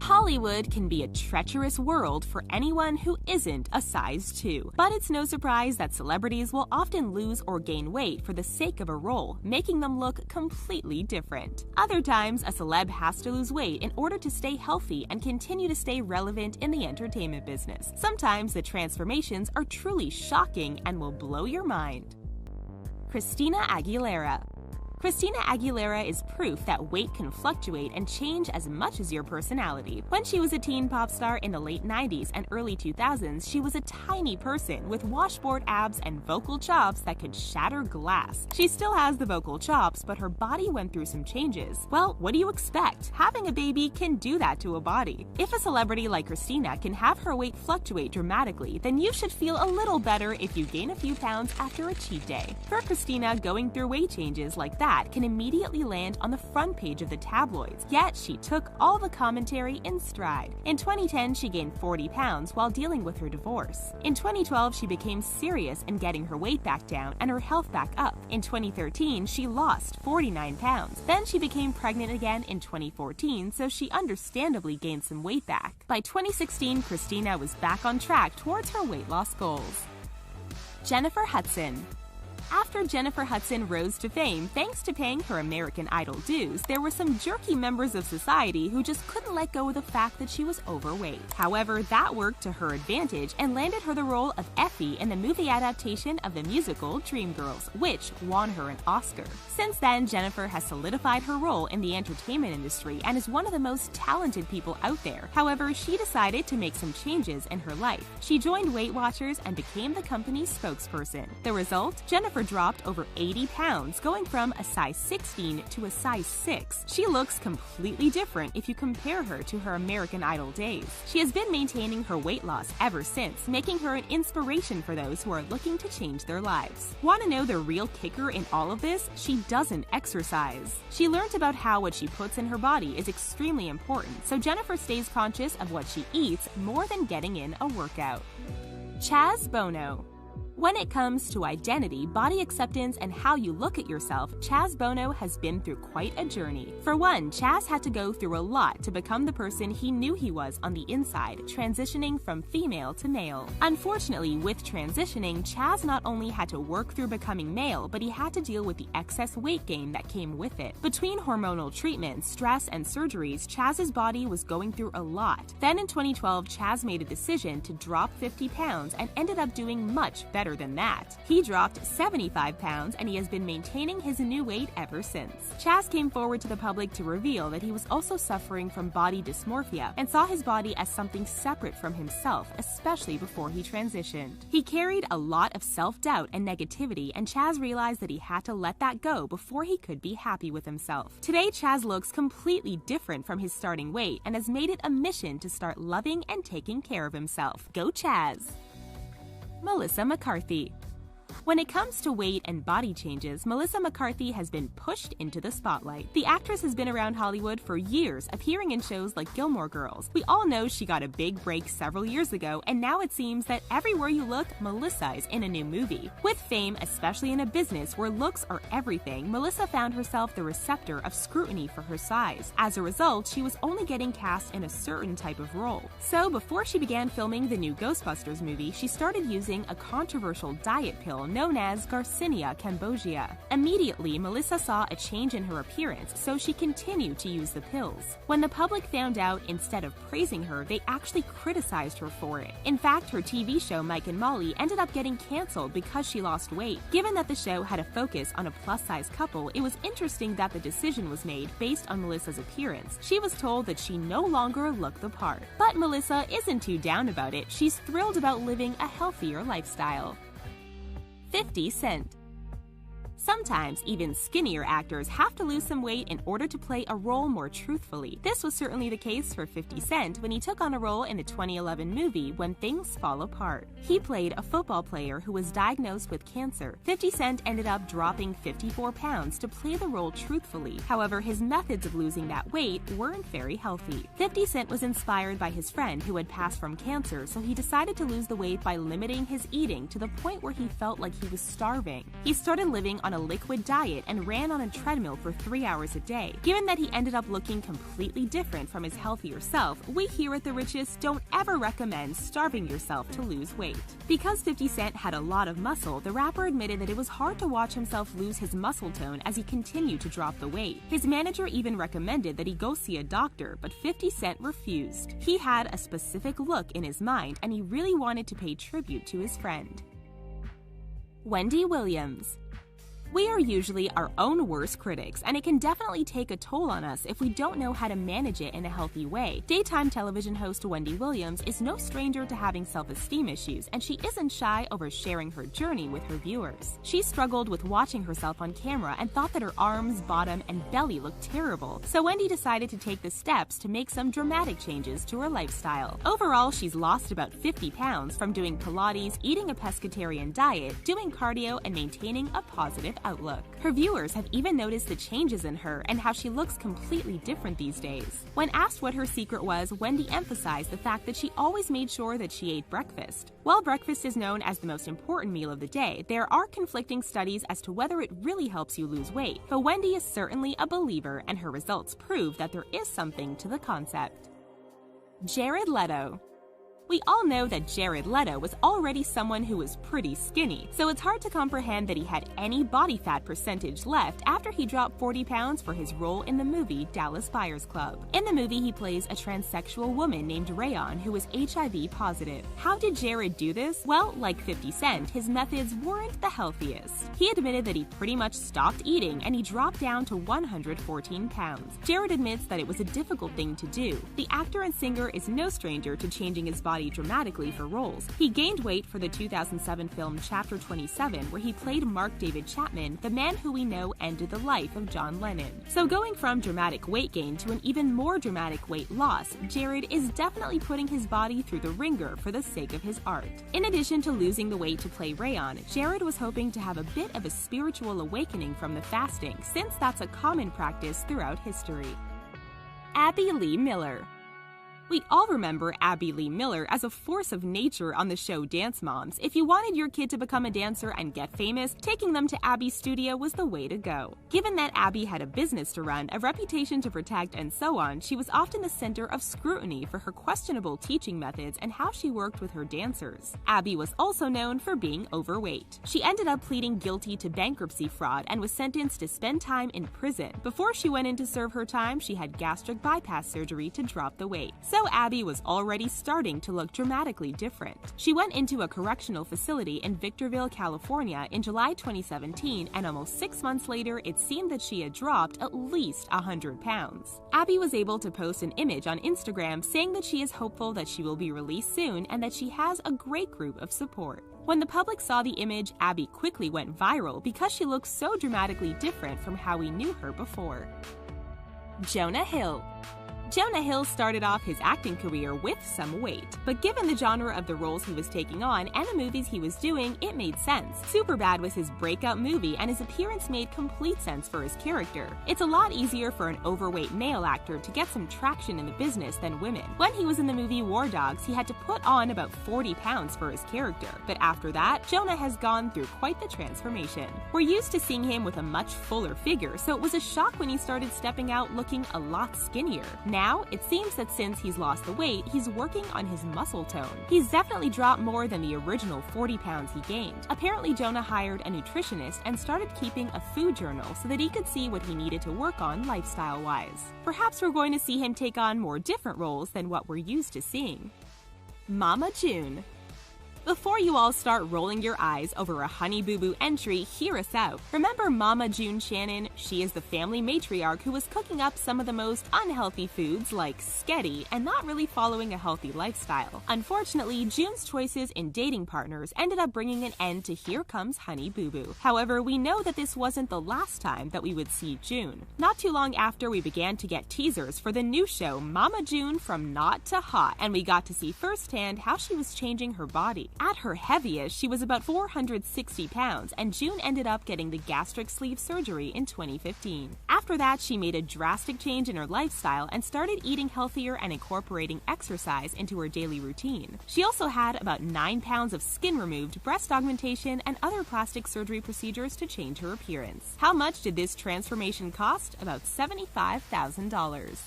Hollywood can be a treacherous world for anyone who isn't a size 2. But it's no surprise that celebrities will often lose or gain weight for the sake of a role, making them look completely different. Other times, a celeb has to lose weight in order to stay healthy and continue to stay relevant in the entertainment business. Sometimes the transformations are truly shocking and will blow your mind. Christina Aguilera. Christina Aguilera is proof that weight can fluctuate and change as much as your personality. When she was a teen pop star in the late 90s and early 2000s, she was a tiny person with washboard abs and vocal chops that could shatter glass. She still has the vocal chops, but her body went through some changes. Well, what do you expect? Having a baby can do that to a body. If a celebrity like Christina can have her weight fluctuate dramatically, then you should feel a little better if you gain a few pounds after a cheat day. For Christina, going through weight changes like that can immediately land on the front page of the tabloids, yet she took all the commentary in stride. In 2010, she gained 40 pounds while dealing with her divorce. In 2012, she became serious in getting her weight back down and her health back up. In 2013, she lost 49 pounds. Then she became pregnant again in 2014, so she understandably gained some weight back. By 2016, Christina was back on track towards her weight loss goals. Jennifer Hudson. After Jennifer Hudson rose to fame thanks to paying her American Idol dues, there were some jerky members of society who just couldn't let go of the fact that she was overweight. However, that worked to her advantage and landed her the role of Effie in the movie adaptation of the musical Dreamgirls, which won her an Oscar. Since then, Jennifer has solidified her role in the entertainment industry and is one of the most talented people out there. However, she decided to make some changes in her life. She joined Weight Watchers and became the company's spokesperson. The result? Jennifer dropped over 80 pounds, going from a size 16 to a size 6. She looks completely different if you compare her to her American Idol days. She has been maintaining her weight loss ever since, making her an inspiration for those who are looking to change their lives. Want to know the real kicker in all of this? She doesn't exercise. She learned about how what she puts in her body is extremely important, so Jennifer stays conscious of what she eats more than getting in a workout. Chaz Bono. When it comes to identity, body acceptance, and how you look at yourself, Chaz Bono has been through quite a journey. For one, Chaz had to go through a lot to become the person he knew he was on the inside, transitioning from female to male. Unfortunately, with transitioning, Chaz not only had to work through becoming male, but he had to deal with the excess weight gain that came with it. Between hormonal treatments, stress, and surgeries, Chaz's body was going through a lot. Then in 2012, Chaz made a decision to drop 50 pounds and ended up doing much better than that. He dropped 75 pounds and he has been maintaining his new weight ever since. Chaz came forward to the public to reveal that he was also suffering from body dysmorphia and saw his body as something separate from himself, especially before he transitioned. He carried a lot of self-doubt and negativity, and Chaz realized that he had to let that go before he could be happy with himself. Today, Chaz looks completely different from his starting weight and has made it a mission to start loving and taking care of himself. Go Chaz! Melissa McCarthy. When it comes to weight and body changes, Melissa McCarthy has been pushed into the spotlight. The actress has been around Hollywood for years, appearing in shows like Gilmore Girls. We all know she got a big break several years ago, and now it seems that everywhere you look, Melissa is in a new movie. With fame, especially in a business where looks are everything, Melissa found herself the receptor of scrutiny for her size. As a result, she was only getting cast in a certain type of role. So before she began filming the new Ghostbusters movie, she started using a controversial diet pill known as Garcinia Cambogia. Immediately, Melissa saw a change in her appearance, so she continued to use the pills. When the public found out, instead of praising her, they actually criticized her for it. In fact, her TV show Mike and Molly ended up getting canceled because she lost weight. Given that the show had a focus on a plus-size couple, it was interesting that the decision was made based on Melissa's appearance. She was told that she no longer looked the part. But Melissa isn't too down about it. She's thrilled about living a healthier lifestyle. 50 Cent. Sometimes, even skinnier actors have to lose some weight in order to play a role more truthfully. This was certainly the case for 50 Cent when he took on a role in the 2011 movie When Things Fall Apart. He played a football player who was diagnosed with cancer. 50 Cent ended up dropping 54 pounds to play the role truthfully. However, his methods of losing that weight weren't very healthy. 50 Cent was inspired by his friend who had passed from cancer, so he decided to lose the weight by limiting his eating to the point where he felt like he was starving. He started living on a a liquid diet and ran on a treadmill for 3 hours a day. Given that he ended up looking completely different from his healthier self, we here at The Richest don't ever recommend starving yourself to lose weight. Because 50 Cent had a lot of muscle, the rapper admitted that it was hard to watch himself lose his muscle tone as he continued to drop the weight. His manager even recommended that he go see a doctor, but 50 Cent refused. He had a specific look in his mind, and he really wanted to pay tribute to his friend. Wendy Williams. We are usually our own worst critics, and it can definitely take a toll on us if we don't know how to manage it in a healthy way. Daytime television host Wendy Williams is no stranger to having self-esteem issues, and she isn't shy over sharing her journey with her viewers. She struggled with watching herself on camera and thought that her arms, bottom, and belly looked terrible, so Wendy decided to take the steps to make some dramatic changes to her lifestyle. Overall, she's lost about 50 pounds from doing Pilates, eating a pescatarian diet, doing cardio, and maintaining a positive outlook. Her viewers have even noticed the changes in her and how she looks completely different these days. When asked what her secret was, Wendy emphasized the fact that she always made sure that she ate breakfast. While breakfast is known as the most important meal of the day, there are conflicting studies as to whether it really helps you lose weight, but Wendy is certainly a believer, and her results prove that there is something to the concept. Jared Leto. We all know that Jared Leto was already someone who was pretty skinny, so it's hard to comprehend that he had any body fat percentage left after he dropped 40 pounds for his role in the movie Dallas Buyers Club. In the movie, he plays a transsexual woman named Rayon who is HIV positive. How did Jared do this? Well, like 50 Cent, his methods weren't the healthiest. He admitted that he pretty much stopped eating and he dropped down to 114 pounds. Jared admits that it was a difficult thing to do. The actor and singer is no stranger to changing his body dramatically for roles. He gained weight for the 2007 film Chapter 27, where he played Mark David Chapman, the man who we know ended the life of John Lennon. So going from dramatic weight gain to an even more dramatic weight loss, Jared is definitely putting his body through the ringer for the sake of his art. In addition to losing the weight to play Rayon, Jared was hoping to have a bit of a spiritual awakening from the fasting, since that's a common practice throughout history. Abby Lee Miller. We all remember Abby Lee Miller as a force of nature on the show Dance Moms. If you wanted your kid to become a dancer and get famous, taking them to Abby's studio was the way to go. Given that Abby had a business to run, a reputation to protect, and so on, she was often the center of scrutiny for her questionable teaching methods and how she worked with her dancers. Abby was also known for being overweight. She ended up pleading guilty to bankruptcy fraud and was sentenced to spend time in prison. Before she went in to serve her time, she had gastric bypass surgery to drop the weight. So Abby was already starting to look dramatically different. She went into a correctional facility in Victorville, California in July 2017, and almost 6 months later, it seemed that she had dropped at least 100 pounds. Abby was able to post an image on Instagram saying that she is hopeful that she will be released soon and that she has a great group of support. When the public saw the image, Abby quickly went viral because she looked so dramatically different from how we knew her before. Jonah Hill. Jonah Hill started off his acting career with some weight, but given the genre of the roles he was taking on and the movies he was doing, it made sense. Superbad was his breakout movie, and his appearance made complete sense for his character. It's a lot easier for an overweight male actor to get some traction in the business than women. When he was in the movie War Dogs, he had to put on about 40 pounds for his character, but after that, Jonah has gone through quite the transformation. We're used to seeing him with a much fuller figure, so it was a shock when he started stepping out looking a lot skinnier. Now, it seems that since he's lost the weight, he's working on his muscle tone. He's definitely dropped more than the original 40 pounds he gained. Apparently, Jonah hired a nutritionist and started keeping a food journal so that he could see what he needed to work on lifestyle-wise. Perhaps we're going to see him take on more different roles than what we're used to seeing. Mama June. Before you all start rolling your eyes over a Honey Boo Boo entry, hear us out. Remember Mama June Shannon? She is the family matriarch who was cooking up some of the most unhealthy foods like sketty and not really following a healthy lifestyle. Unfortunately, June's choices in dating partners ended up bringing an end to Here Comes Honey Boo Boo. However, we know that this wasn't the last time that we would see June. Not too long after, we began to get teasers for the new show Mama June From Not to Hot, and we got to see firsthand how she was changing her body. At her heaviest, she was about 460 pounds, and June ended up getting the gastric sleeve surgery in 2015. After that, she made a drastic change in her lifestyle and started eating healthier and incorporating exercise into her daily routine. She also had about 9 pounds of skin removed, breast augmentation, and other plastic surgery procedures to change her appearance. How much did this transformation cost? About $75,000.